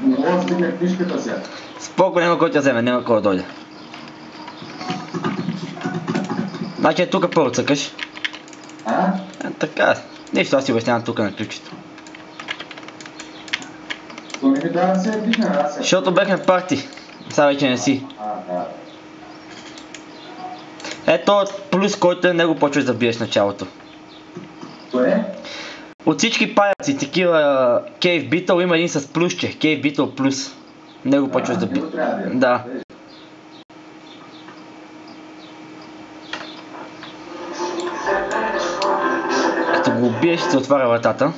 Не мога да стигне книжката сега. Споко, няма кой да вземе, няма кой да дойде. Значи тук първо цъкаш. Така, нищо, аз си обяснявам тук на ключето. То не ми дава да се вдигна, аз се... Защото бехме парти. Сега вече не си. Да. Ето плюс, който е, него почваш да биеш началото. Кое? От всички паяци, такива Cave Beetle има един с плюсче. Cave Beetle плюс. Него почваш да биеш. Да. Като го убиеш, се отваря вратата.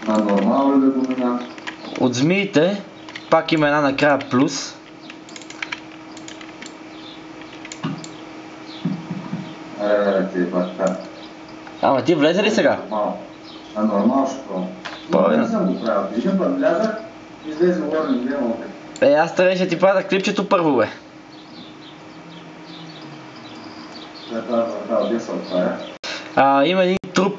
На нормално ли да го минам? От змиите, пак има една накрая плюс. Ама ти влезе ли сега? На нормално ще пробвам. Не съм го правил. Един път влязах, излезе warning, няма опит. Аз трябваше ти правя клипчето първо, бе. Има един труп.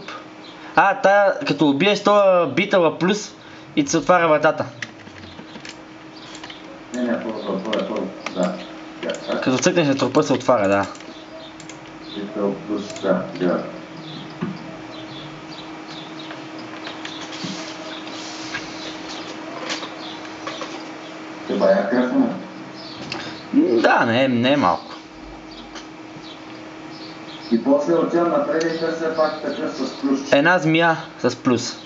Тая, като убиеш това битъла плюс и ти се отваря вратата. Не, първо, да. Като цъкнеш на трупа се отваря, да. Битъл плюс, да. Те бая кръвна? Да, не е малко. И после отивам напред и търся пак такъв с плюс. Една змия с плюс.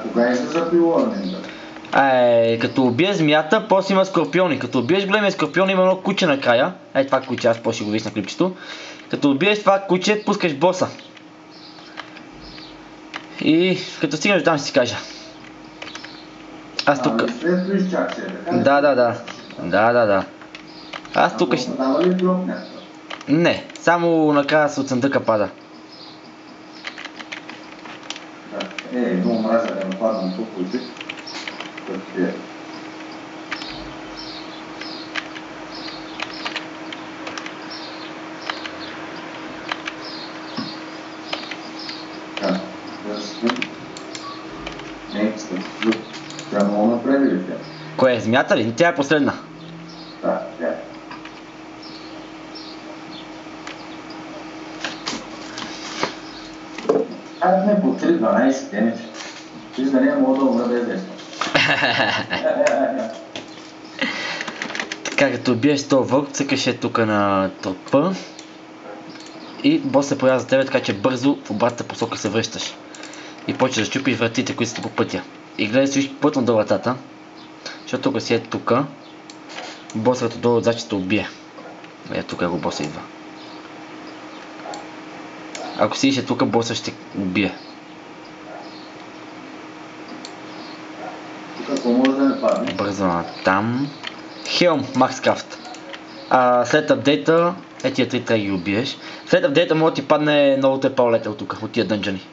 Кога излиза при warning? Като убиеш змията, после има скорпиони. Като убиеш големия скорпион, има едно куче накрая. Това куче, аз после ще го видиш на клипчето. Като убиеш това куче, пускаш боса. И като стигнеш до там ще си кажа. Аз тук... Да. Аз тук ще... Дава ли дроп нещо? Не, само накрая се от съндъка пада. Много мразя да ме падам тук ключи. Тя много направи ли тя? Кое е, змията ли? Тя е последна. Да, тя е. Не по 3-12 темичи. Виж да не мога да умра без десно. Така, като убиеш този вълк, цъкаш тук на трупа. И бос се появява за тебе, така че бързо в обратната посока се връщаш. И почваш да щупиш вратите, които са по пътя. И гледай си плътно до вратата. Защото тук си е тука. Босът отдолу отзад ще те убие. Тук го боса идва. Ако си тук, боса ще убие. Какво може да не падне? Бързо на там. Хелм, Макскрафт. След апдейта, тия три трябва да ги убиеш. След апдейта може да ти падне новото по-летел тук, от тия дънджани.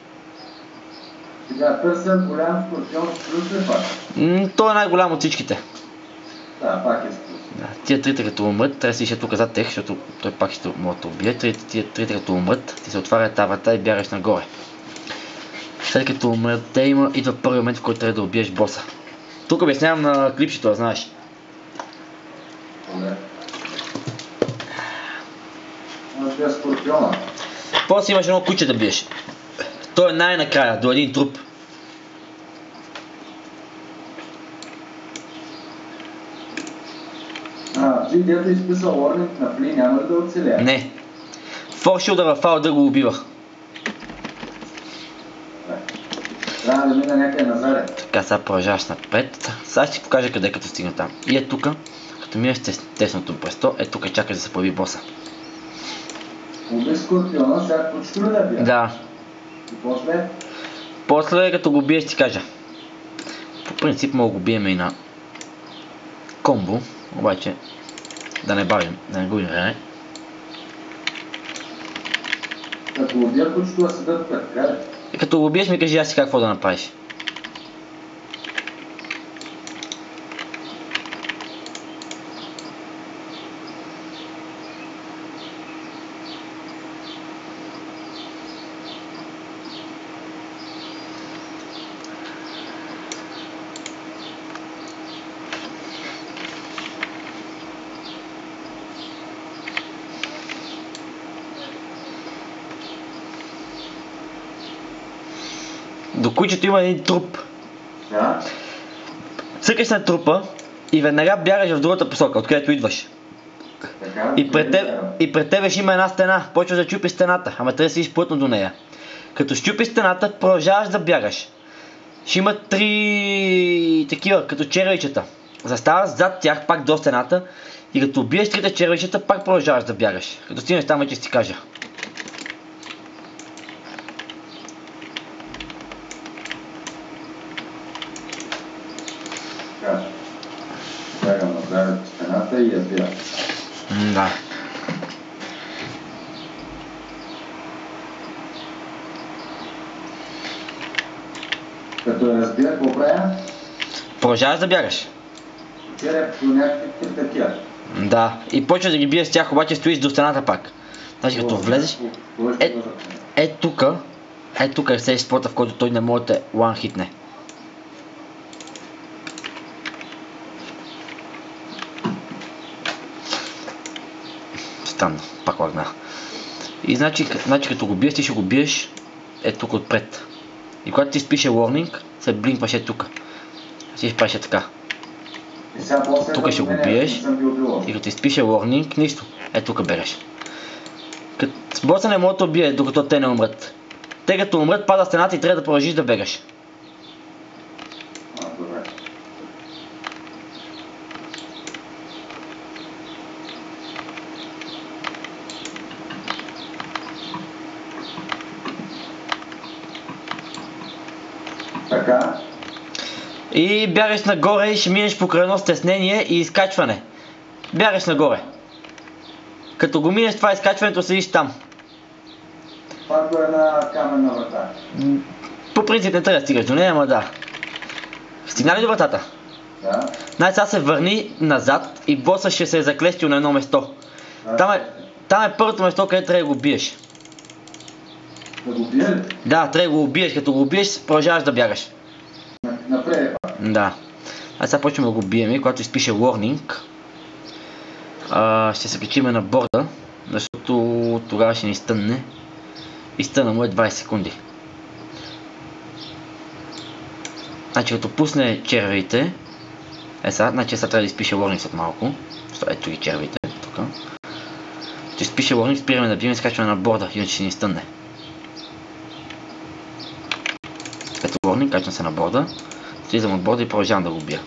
Сега търся голям скорпион с плюс ли пак? Той е най-голям от всичките. Да, пак е с плюс. Тия трите като умрат, трябва да си тук зад тех, защото той пак ще може да убие. Тия трите като умрат, ти се отваря тази врата и бягаш нагоре. След като умрат, идва първи момент, в който трябва да убиеш боса. Тук обяснявам на клипчето, да знаеш. Добре. Аз бия скорпиона. После имаш едно куче да биеш. Той е най-накрая, до един труп. Ти дето изписал warning на Фли, няма ли да оцеля? Не. Форшилда във фалда го убива. Трябва да мина някъде назаре. Така, сега продължаваш напред. Сега ще ти покажа къде като стигна там. И е тука, като минеш тесното престо, тук чакаш да се появи боса. Уби скорпиона, сега кучето ли да бия? Да. И после? После като го биеш ти кажа. По принцип мога го бием и на комбо, обаче да не бавим, да не губим време. Като убия кучето да седат пред край. И като го биеш ми кажи аз си какво да направиш. До кучето има един труп. Да? Цъкаш на трупа и веднага бягаш в другата посока, откъдето идваш. Така, И пред тебе ще има една стена, почваш да чупиш стената, ама трябва да седиш плътно до нея. Като щупиш стената, продължаваш да бягаш. Ще има 3 такива, като червейчета. Заставаш зад тях, пак до стената, и като убиеш 3 червейчета, пак продължаваш да бягаш. Като стигнеш там, вече си кажа. Така. Бягам назад от стената и я бия. Да. Като я разбия, какво правя? Продължаваш да бягаш. Череп до някакви такива. Да. И почваш да ги биеш с тях, обаче стоиш до стената пак. Значи като влезеш, тука е сейф спота, в който той не може да те one хитне. Странно, пак лагна. И значи като го биеш, ти ще го биеш тук отпред. И когато ти спише warning, се блинкваше тук. Си правиш така. Тук ще го биеш и като ти спише warning, нищо. Тук береш. С боса не може да убие, докато те не умрат. Те като умрат, пада стената и трябва да продължиш да бегаш. Добре. Така. И бягаш нагоре и ще минеш покрай едно стеснение и изкачване. Бягаш нагоре. Като го минеш това изкачването, седиш там. Пак до една каменна врата. По принцип не трябва да стигаш до нея, ама да. Стигна ли до вратата? Да. Значи сега се върни назад и боса ще се е заклещил на едно место. Там е първото место, където трябва да го биеш. Да го бие ли? Да, трябва да го убиеш. Като го убиеш, продължаваш да бягаш. Напред. Да. Сега почваме да го бием и когато изпише warning, ще се качиме на борда, защото тогава ще ни стънне. И стъна му 20 секунди. Значи като пусне червеите, значи сега трябва да изпише warning след малко. Ето ги червеите, тук. Ще изпише warning, спираме да бием и скачваме на борда, иначе ще ни стънне. Ето warning, качвам се на борда, слизам от борда и продължавам да го бия.